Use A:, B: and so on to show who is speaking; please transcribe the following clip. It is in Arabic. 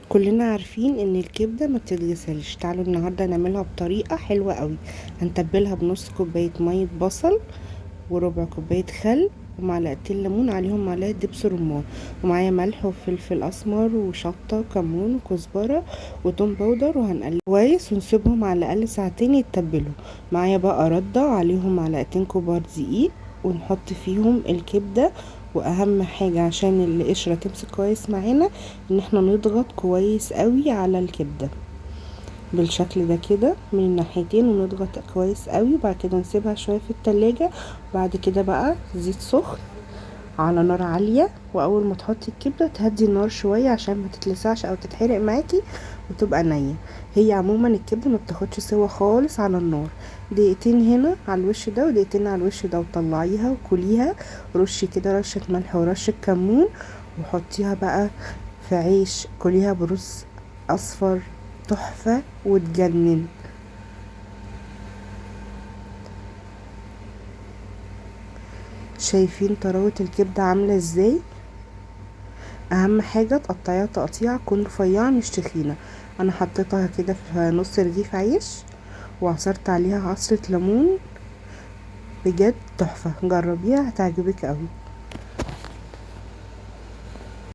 A: كلنا عارفين ان الكبده ما بتتغسلش. تعالوا النهارده نعملها بطريقه حلوه قوي. هنتبلها بنص كوبايه ميه بصل، وربع كوبايه خل، ومعلقتين ليمون، عليهم معلقه دبس رمان، ومعايا ملح وفلفل اسمر وشطه وكمون وكزبره وتوم باودر. وهنقلب كويس ونسيبهم على الاقل ساعتين يتبلوا. معايا بقى رده عليهم معلقتين كبار دقيق، ونحط فيهم الكبده. واهم حاجة عشان القشرة تمسك كويس معانا ان احنا نضغط كويس قوي على الكبدة بالشكل ده كده من الناحيتين، ونضغط كويس قوي. وبعد كده نسيبها شوية في التلاجة. بعد كده بقى زيت سخن على نار عالية، واول ما تحطي الكبدة تهدي النار شوية عشان ما تتلسعش او تتحرق معاكي وتبقى نية. هي عموما الكبدة ما بتاخدش سوا خالص على النار. دقيقتين هنا على الوش ده ودقيقتين على الوش ده، وطلعيها وكليها. رشي كده رشة ملح ورشة كمون، وحطيها بقى في عيش، كليها برز اصفر تحفة وتجنن. شايفين طراوة الكبدة عاملة ازاي؟ اهم حاجة تقطعيها تقطيع تكون رفيعة مش تخينة. انا حطيتها كده في نص رغيف عيش، وعصرت عليها عصرة ليمون. بجد تحفة، جربيها هتعجبك قوي.